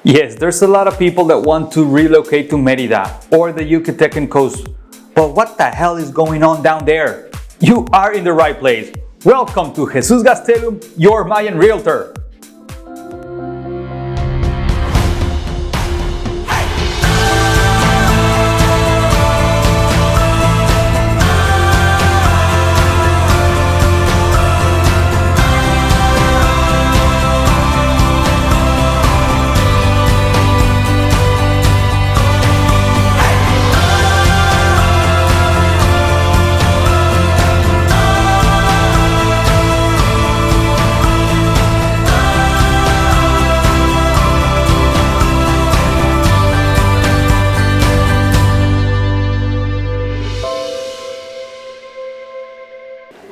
Yes, there's a lot of people that want to relocate to Merida or the Yucatecan Coast. But what the hell is going on down there? You are in the right place. Welcome to Jesus Gastelum, your Mayan Realtor.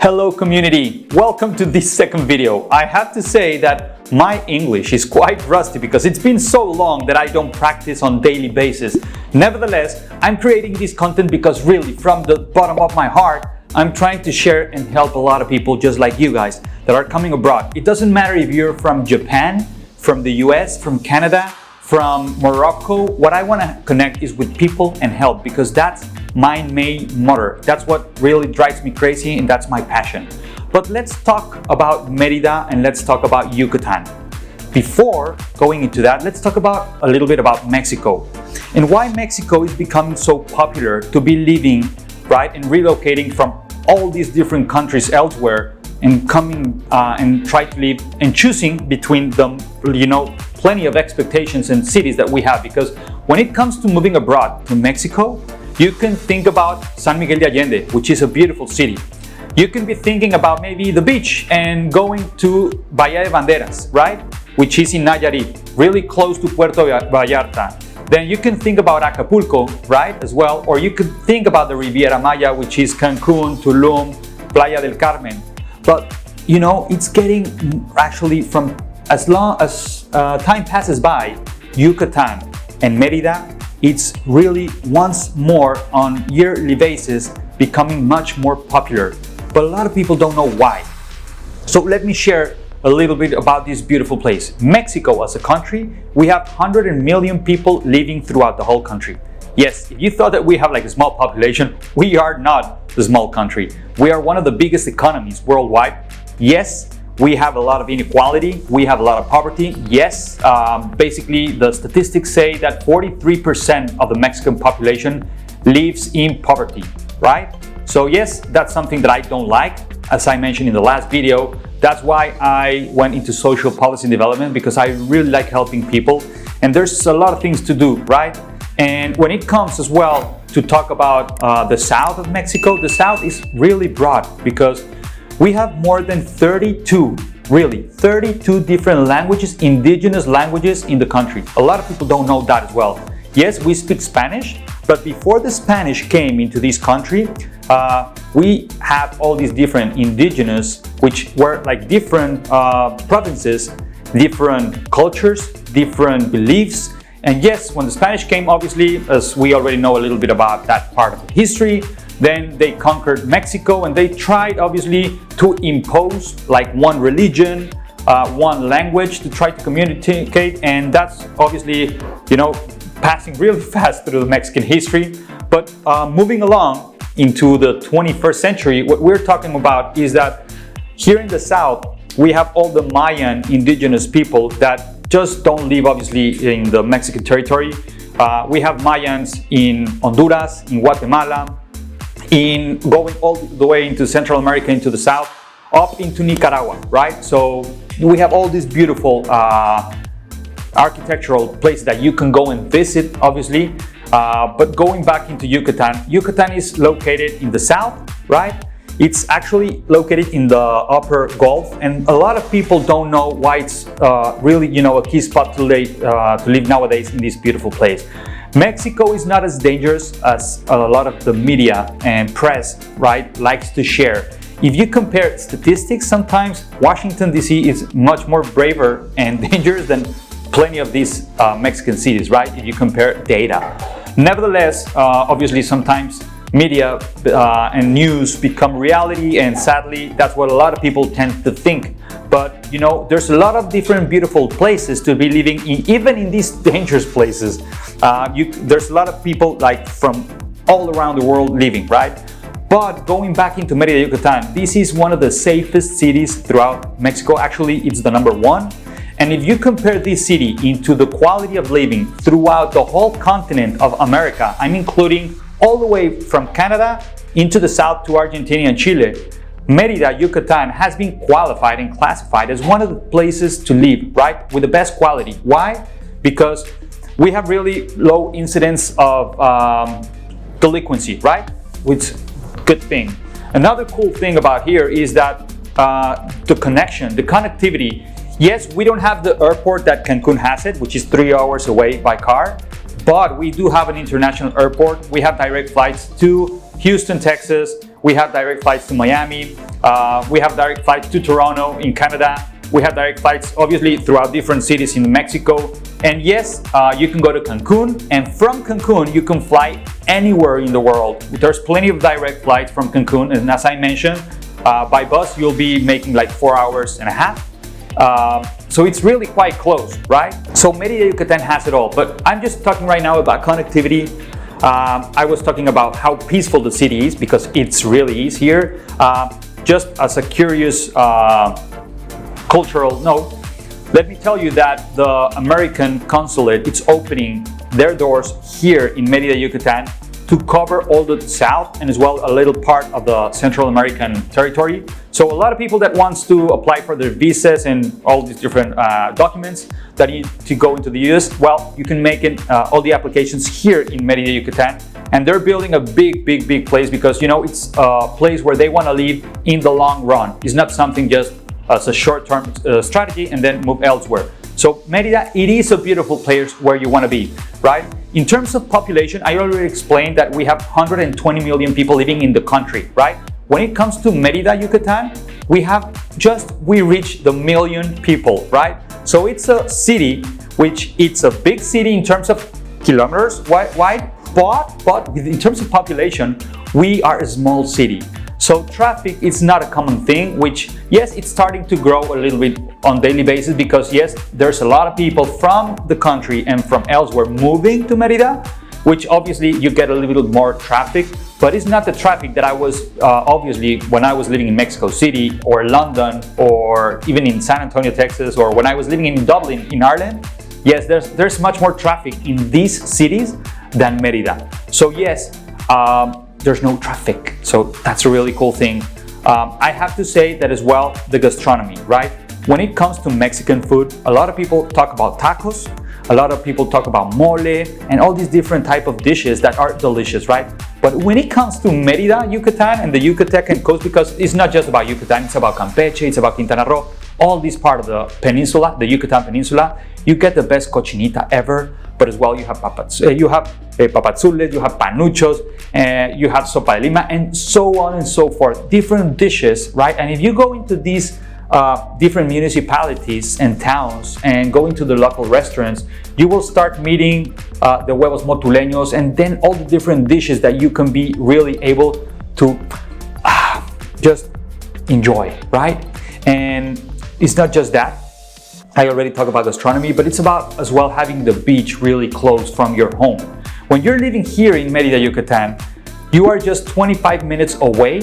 Hello community, welcome to this second video. I have to say that my English is quite rusty because it's been so long that I don't practice on a daily basis. Nevertheless, I'm creating this content because really from the bottom of my heart, I'm trying to share and help a lot of people just like you guys that are coming abroad. It doesn't matter if you're from Japan, from the US, from Canada, from Morocco. What I want to connect is with people and help because that's my main motor. That's what really drives me crazy and that's my passion. But let's talk about Merida and let's talk about Yucatan. Before going into that, let's talk about a little bit about Mexico and why Mexico is becoming so popular to be living, right, and relocating from all these different countries elsewhere and coming and try to live and choosing between them, plenty of expectations and cities that we have. Because when it comes to moving abroad to Mexico, you can think about San Miguel de Allende, which is a beautiful city. You can be thinking about maybe the beach and going to Bahía de Banderas, right? Which is in Nayarit, really close to Puerto Vallarta. Then you can think about Acapulco, right, as well. Or you could think about the Riviera Maya, which is Cancun, Tulum, Playa del Carmen. But, it's getting actually from as long as time passes by, Yucatan and Merida, it's really once more on yearly basis becoming much more popular. But a lot of people don't know why. So let me share a little bit about this beautiful place. Mexico as a country, we have 100 million people living throughout the whole country. Yes, if you thought that we have like a small population, we are not a small country. We are one of the biggest economies worldwide. Yes, we have a lot of inequality, we have a lot of poverty. Yes, basically the statistics say that 43% of the Mexican population lives in poverty, right? So yes, that's something that I don't like. As I mentioned in the last video, that's why I went into social policy development because I really like helping people and there's a lot of things to do, right? And when it comes as well to talk about the south of Mexico, the south is really broad because we have more than 32 different languages, indigenous languages in the country. A lot of people don't know that as well. Yes, we speak Spanish, but before the Spanish came into this country, we have all these different indigenous, which were like different provinces, different cultures, different beliefs. And yes, when the Spanish came, obviously, as we already know a little bit about that part of the history, then they conquered Mexico and they tried obviously to impose like one religion, one language to try to communicate, and that's obviously, passing really fast through the Mexican history. But moving along into the 21st century, what we're talking about is that here in the south, we have all the Mayan indigenous people that just don't live obviously in the Mexican territory. We have Mayans in Honduras, in Guatemala, in going all the way into Central America, into the south, up into Nicaragua, right? So we have all these beautiful architectural places that you can go and visit, obviously. But going back into Yucatan, Yucatan is located in the south, right? It's actually located in the upper Gulf, and a lot of people don't know why it's really, a key spot to live nowadays in this beautiful place. Mexico is not as dangerous as a lot of the media and press, right, likes to share. If you compare statistics, sometimes Washington DC is much more braver and dangerous than plenty of these Mexican cities, right? If you compare data. Nevertheless, obviously sometimes media and news become reality, and sadly that's what a lot of people tend to think. but you know, there's a lot of different beautiful places to be living in, even in these dangerous places. There's a lot of people like from all around the world living, right? But going back into Merida, Yucatan, this is one of the safest cities throughout Mexico. Actually, it's the #1. And if you compare this city into the quality of living throughout the whole continent of America, I'm including all the way from Canada into the south to Argentina and Chile, Merida, Yucatan has been qualified and classified as one of the places to live, right? With the best quality. Why? Because we have really low incidence of delinquency, right? Which good thing. Another cool thing about here is that the connection, the connectivity. Yes, we don't have the airport that Cancun has it, which is 3 hours away by car, but we do have an international airport. We have direct flights to Houston, Texas. We have direct flights to Miami. We have direct flights to Toronto in Canada. We have direct flights, obviously, throughout different cities in Mexico. And yes, you can go to Cancun, and from Cancun, you can fly anywhere in the world. There's plenty of direct flights from Cancun, and as I mentioned, by bus, you'll be making like 4 hours and a half. So it's really quite close, right? So Merida Yucatan has it all, but I'm just talking right now about connectivity. I was talking about how peaceful the city is, because it's really is here. Just as a curious cultural note, let me tell you that the American consulate is opening their doors here in Merida, Yucatan to cover all the south and as well a little part of the Central American territory. So a lot of people that wants to apply for their visas and all these different documents that need to go into the US, well, you can make it, all the applications here in Merida, Yucatan. And they're building a big place, because you know, it's a place where they want to live in the long run. It's not something just as a short-term strategy and then move elsewhere. So Merida, it is a beautiful place where you want to be, right? In terms of population, I already explained that we have 120 million people living in the country, right? When it comes to Merida, Yucatan, we reached the 1 million people, right? So it's a city, which it's a big city in terms of kilometers wide, but in terms of population, we are a small city. So traffic is not a common thing, which yes, it's starting to grow a little bit on daily basis, because yes, there's a lot of people from the country and from elsewhere moving to Merida, which obviously you get a little bit more traffic, but it's not the traffic that I was obviously when I was living in Mexico City or London or even in San Antonio, Texas, or when I was living in Dublin in Ireland. Yes, there's much more traffic in these cities than Merida. So yes, there's no traffic. So that's a really cool thing. I have to say that as well, the gastronomy, right? When it comes to Mexican food, a lot of people talk about tacos, a lot of people talk about mole, and all these different type of dishes that are delicious, right? But when it comes to Merida, Yucatan, and the Yucatecan Coast, because it's not just about Yucatan, it's about Campeche, it's about Quintana Roo, all this part of the peninsula, the Yucatan Peninsula, you get the best cochinita ever. But as well, you have papazules, you have panuchos, you have sopa de lima, and so on and so forth. Different dishes, right? And if you go into these different municipalities and towns and go into the local restaurants, you will start meeting the huevos motuleños, and then all the different dishes that you can be really able to just enjoy, right? And it's not just that. I already talked about gastronomy, but it's about as well having the beach really close from your home. When you're living here in Merida, Yucatan, you are just 25 minutes away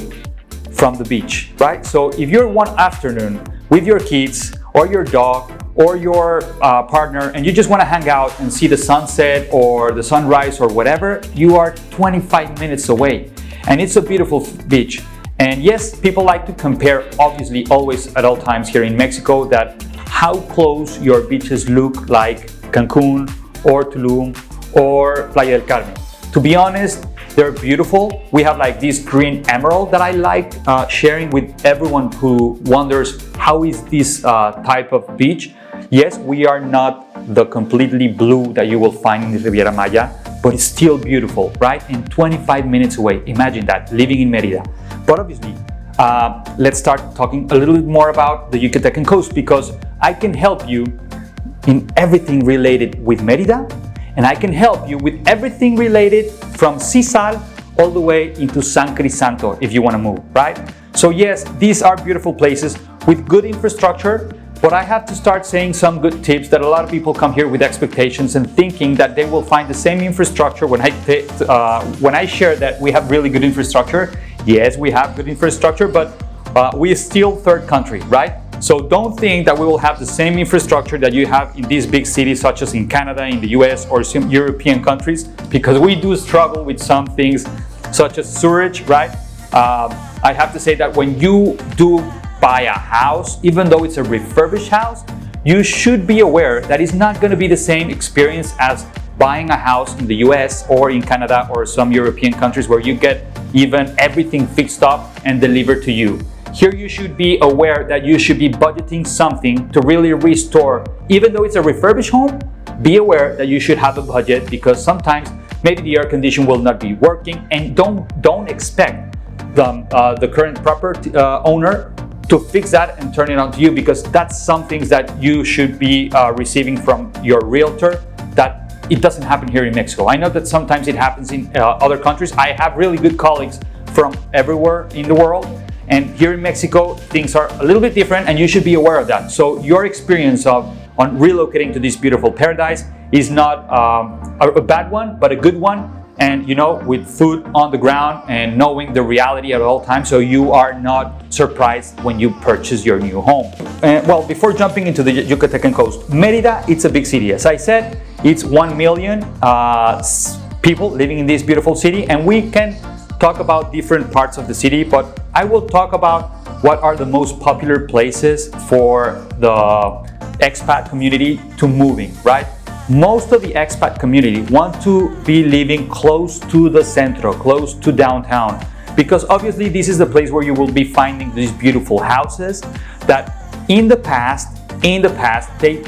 from the beach, right? So if you're one afternoon with your kids or your dog or your partner and you just want to hang out and see the sunset or the sunrise or whatever, you are 25 minutes away. And it's a beautiful beach. And yes, people like to compare, obviously, always at all times here in Mexico, that how close your beaches look like Cancun or Tulum or Playa del Carmen. To be honest, they're beautiful. We have like this green emerald that I like sharing with everyone who wonders how is this type of beach. Yes, we are not the completely blue that you will find in the Riviera Maya, but it's still beautiful, right? And 25 minutes away. Imagine that, living in Merida. But obviously, let's start talking a little bit more about the Yucatecan Coast, because I can help you in everything related with Merida, and I can help you with everything related from Sisal all the way into San Crisanto if you want to move, right? So yes, these are beautiful places with good infrastructure, but I have to start saying some good tips that a lot of people come here with expectations and thinking that they will find the same infrastructure. When I share that we have really good infrastructure, yes, we have good infrastructure, but we are still third country, right? So don't think that we will have the same infrastructure that you have in these big cities such as in Canada, in the US, or some European countries, because we do struggle with some things such as sewage, right? I have to say that when you do buy a house, even though it's a refurbished house, you should be aware that it's not going to be the same experience as buying a house in the US or in Canada or some European countries where you get even everything fixed up and delivered to you. Here you should be aware that you should be budgeting something to really restore. Even though it's a refurbished home, be aware that you should have a budget, because sometimes maybe the air condition will not be working, and don't expect the current property owner to fix that and turn it on to you, because that's some things that you should be receiving from your realtor. That it doesn't happen here in Mexico. I know that sometimes it happens in other countries. I have really good colleagues from everywhere in the world, and here in Mexico things are a little bit different, and you should be aware of that. So your experience on relocating to this beautiful paradise is not a bad one, but a good one. And with food on the ground and knowing the reality at all times, so you are not surprised when you purchase your new home. Well, before jumping into the Yucatecan Coast, Mérida, it's a big city. As I said, it's 1 million people living in this beautiful city, and we can talk about different parts of the city, but I will talk about what are the most popular places for the expat community to moving, right? Most of the expat community want to be living close to the centro, close to downtown, because obviously this is the place where you will be finding these beautiful houses that in the past they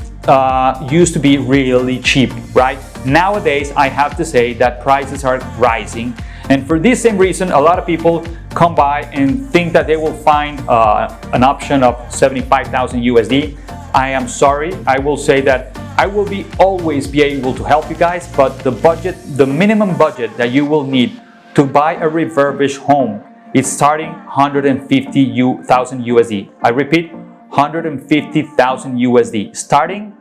used to be really cheap, right? Nowadays, I have to say that prices are rising, and for this same reason, a lot of people come by and think that they will find an option of 75,000 USD. I am sorry, I will say that I will always be able to help you guys, but the minimum budget that you will need to buy a refurbished home is starting 150,000 USD. I repeat, 150,000 USD starting,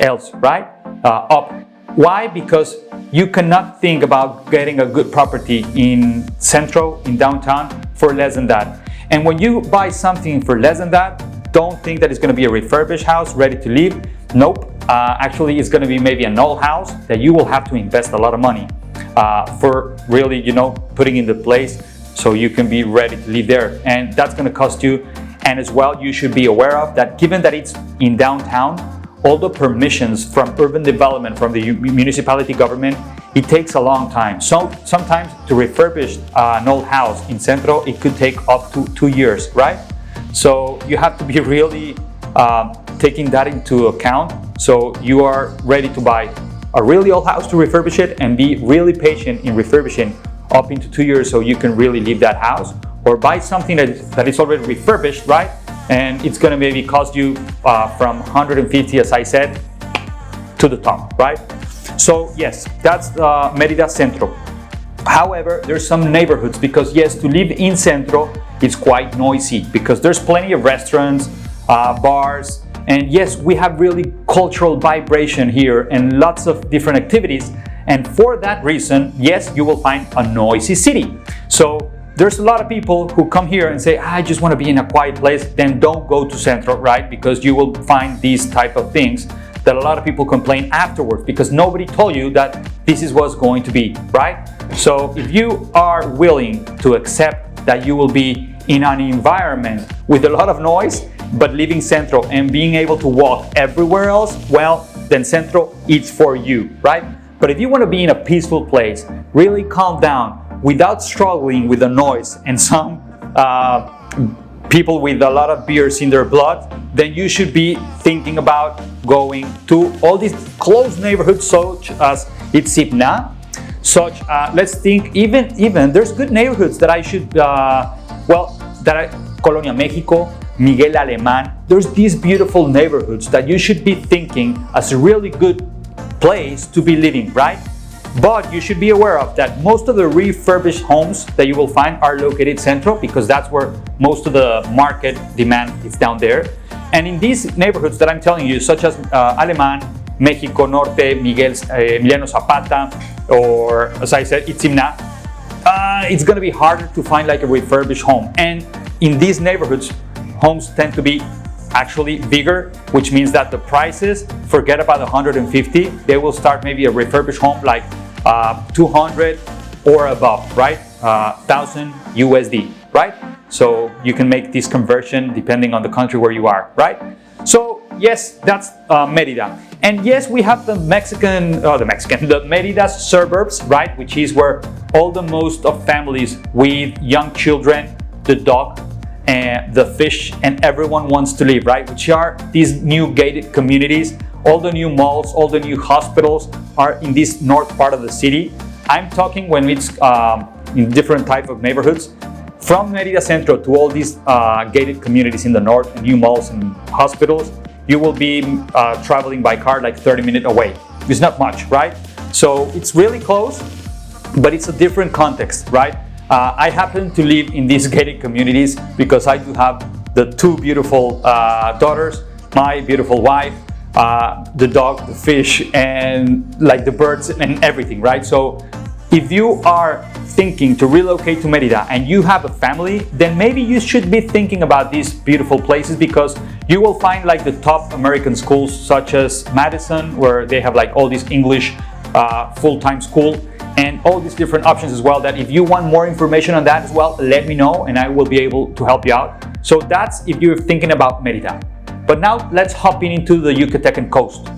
else, right? Up. Why? Because you cannot think about getting a good property in Centro, in downtown, for less than that. And when you buy something for less than that, don't think that it's going to be a refurbished house ready to live. Nope. Actually, it's going to be maybe an old house that you will have to invest a lot of money for really, putting in the place so you can be ready to live there. And that's going to cost you. And as well, you should be aware of that, given that it's in downtown, all the permissions from urban development, from the municipality government, it takes a long time. So sometimes to refurbish an old house in Centro, it could take up to 2 years, right? So you have to be really taking that into account. So you are ready to buy a really old house to refurbish it and be really patient in refurbishing up into 2 years so you can really leave that house, or buy something that is already refurbished, right? And it's going to maybe cost you from 150, as I said, to the top, right? So yes, that's Mérida Centro. However, there's some neighborhoods, because yes, to live in Centro, it's quite noisy because there's plenty of restaurants, bars, and yes, we have really cultural vibration here and lots of different activities. And for that reason, yes, you will find a noisy city. So there's a lot of people who come here and say, I just want to be in a quiet place. Then don't go to Centro, right? Because you will find these type of things that a lot of people complain afterwards, because nobody told you that this is what's going to be, right? So if you are willing to accept that you will be in an environment with a lot of noise, but living Centro and being able to walk everywhere else, well, then Centro is for you, right? But if you want to be in a peaceful place, really calm down without struggling with the noise and some people with a lot of beers in their blood, then you should be thinking about going to all these close neighborhoods such as Itzipna, let's think even there's good neighborhoods that I should, Colonia Mexico, Miguel Alemán. There's these beautiful neighborhoods that you should be thinking as a really good place to be living, right? But you should be aware of that most of the refurbished homes that you will find are located central, because that's where most of the market demand is down there. And in these neighborhoods that I'm telling you, such as Alemán, Mexico Norte, Emiliano Zapata, or as I said, Itzimna, it's going to be harder to find like a refurbished home. And in these neighborhoods, homes tend to be actually bigger, which means that the prices, forget about 150, they will start maybe a refurbished home like 200 or above, right? 1,000 USD, right? So you can make this conversion depending on the country where you are, right? So yes, that's Merida. And yes, we have the Merida suburbs, right? Which is where all the most of families with young children, the dog, and the fish, and everyone wants to live, right? Which are these new gated communities. All the new malls, all the new hospitals are in this north part of the city. I'm talking when it's in different type of neighborhoods. From Merida Centro to all these gated communities in the north, and new malls and hospitals, you will be traveling by car like 30 minutes away. It's not much, right? So it's really close, but it's a different context, right? I happen to live in these gated communities because I do have the two beautiful daughters, my beautiful wife, the dog, the fish, and like the birds and everything, right? So if you are thinking to relocate to Merida and you have a family, then maybe you should be thinking about these beautiful places, because you will find like the top American schools such as Madison, where they have like all this English full-time school, and all these different options as well, that if you want more information on that as well, let me know and I will be able to help you out. So that's if you're thinking about Merida. But now let's hop into the Yucatecan Coast.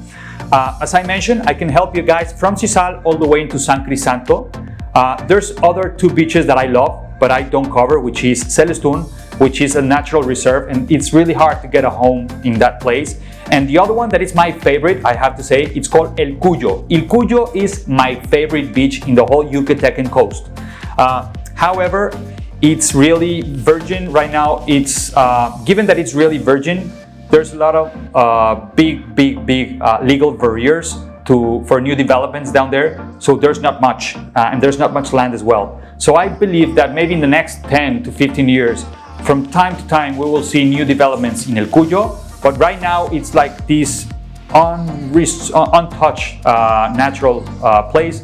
As I mentioned, I can help you guys from Cisal all the way into San Crisanto. There's other two beaches that I love, but I don't cover, which is Celestún, which is a natural reserve, and it's really hard to get a home in that place. And the other one that is my favorite, I have to say, it's called El Cuyo. El Cuyo is my favorite beach in the whole Yucatecan Coast. However, it's really virgin right now. It's given that it's really virgin, there's a lot of big legal barriers for new developments down there. So there's not much, and there's not much land as well. So I believe that maybe in the next 10 to 15 years, from time to time, we will see new developments in El Cuyo. But right now, it's like this untouched natural place.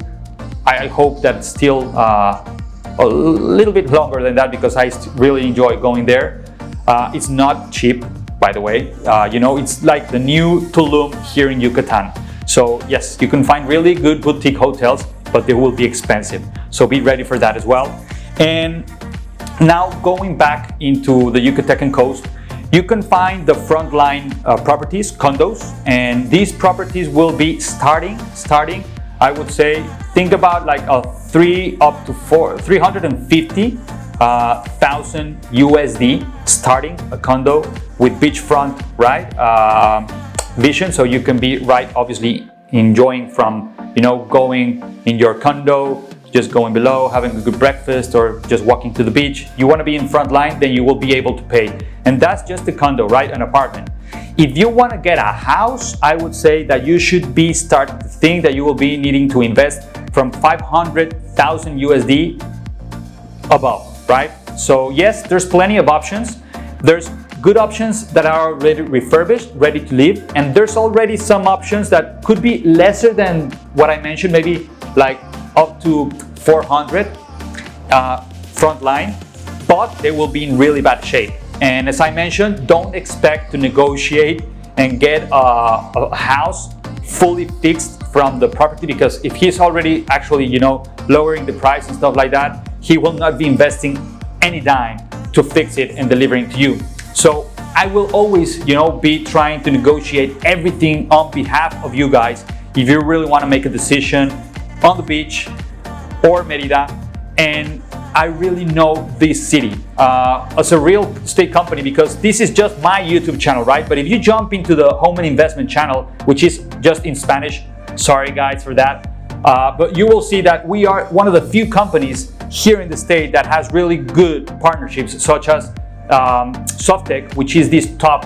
I hope that still a little bit longer than that, because I really enjoy going there. It's not cheap, by the way. It's like the new Tulum here in Yucatan. So yes, you can find really good boutique hotels, but they will be expensive. So be ready for that as well. And now going back into the Yucatecan Coast, you can find the frontline properties, condos, and these properties will be starting, I would say, think about like a 350,000 USD starting a condo with beachfront, right? Vision, so you can be right, obviously enjoying from, going in your condo, just going below, having a good breakfast, or just walking to the beach. You want to be in front line, then you will be able to pay. And that's just a condo, right? An apartment. If you want to get a house, I would say that you should start to think that you will be needing to invest from 500,000 USD above, right? So yes, there's plenty of options. There's good options that are already refurbished, ready to live, and there's already some options that could be lesser than what I mentioned, maybe like up to 400 front line, but they will be in really bad shape. And as I mentioned, don't expect to negotiate and get a house fully fixed from the property, because if he's already actually, lowering the price and stuff like that, he will not be investing any dime to fix it and delivering to you. So I will always, be trying to negotiate everything on behalf of you guys if you really want to make a decision on the beach or Merida. And I really know this city as a real estate company, because this is just my YouTube channel, right? But if you jump into the home and investment channel, which is just in Spanish, sorry guys for that, but you will see that we are one of the few companies here in the state that has really good partnerships, such as Softec, which is this top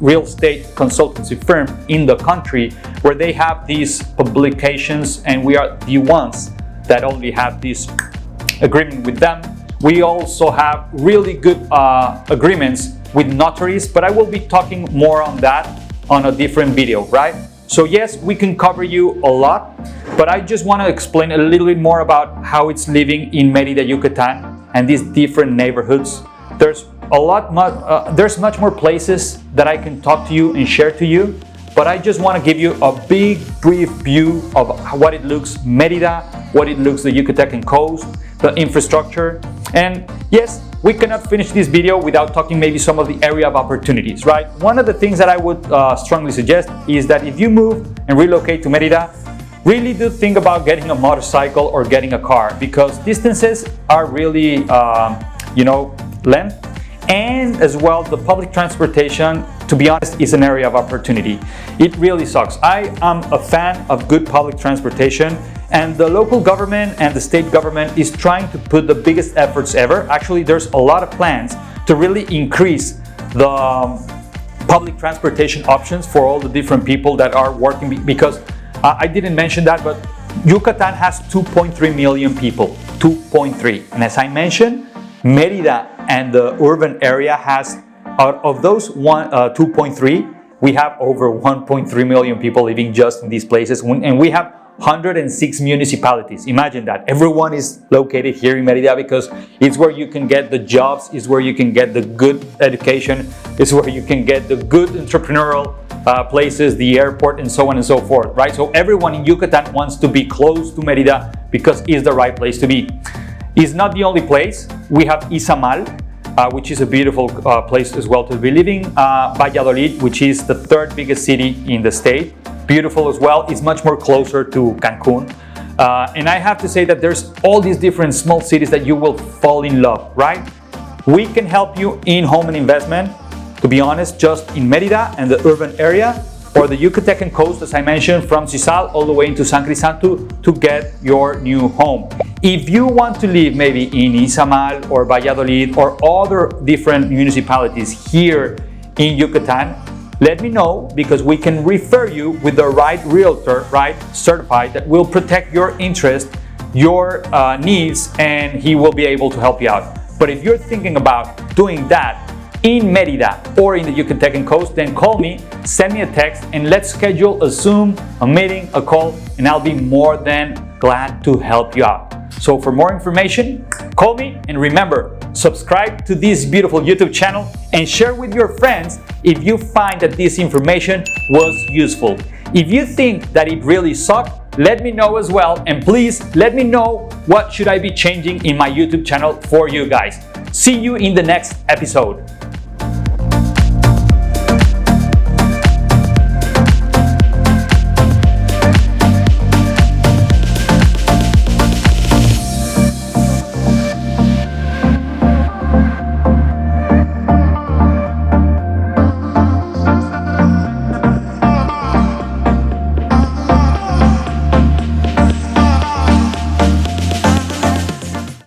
real estate consultancy firm in the country where they have these publications, and we are the ones that only have this agreement with them. We also have really good agreements with notaries, but I will be talking more on that on a different video, right? So yes, we can cover you a lot, but I just want to explain a little bit more about how it's living in Merida, Yucatan, and these different neighborhoods. There's there's much more places that I can talk to you and share to you, but I just want to give you a big, brief view of what it looks Merida, what it looks the Yucatecan Coast, the infrastructure. And yes, we cannot finish this video without talking maybe some of the area of opportunities, right? One of the things that I would strongly suggest is that if you move and relocate to Merida, really do think about getting a motorcycle or getting a car, because distances are really, length, and as well the public transportation, to be honest, is an area of opportunity. It really sucks. I am a fan of good public transportation, and the local government and the state government is trying to put the biggest efforts ever. Actually, there's a lot of plans to really increase the public transportation options for all the different people that are working, because I didn't mention that, but Yucatan has 2.3 million people, 2.3. And as I mentioned, Mérida and the urban area has, out of those 2.3, we have over 1.3 million people living just in these places, and we have 106 municipalities. Imagine that. Everyone is located here in Mérida because it's where you can get the jobs, it's where you can get the good education, it's where you can get the good entrepreneurial places, the airport, and so on and so forth, right? So everyone in Yucatan wants to be close to Mérida because it's the right place to be. It's not the only place. We have Izamal, which is a beautiful place as well to be living. Valladolid, which is the third biggest city in the state. Beautiful as well. It's much more closer to Cancun. And I have to say that there's all these different small cities that you will fall in love, right? We can help you in home and investment, to be honest, just in Mérida and the urban area, or the Yucatecan Coast, as I mentioned, from Cisal all the way into San Crisanto to get your new home. If you want to live maybe in Izamal or Valladolid or other different municipalities here in Yucatan, let me know, because we can refer you with the right realtor, right, certified, that will protect your interest, your needs, and he will be able to help you out. But if you're thinking about doing that in Mérida or in the Yucatecan Coast, then call me, send me a text, and let's schedule a Zoom, a meeting, a call, and I'll be more than glad to help you out. So for more information, call me, and remember, subscribe to this beautiful YouTube channel and share with your friends if you find that this information was useful. If you think that it really sucked, let me know as well, and please let me know what should I be changing in my YouTube channel for you guys. See you in the next episode.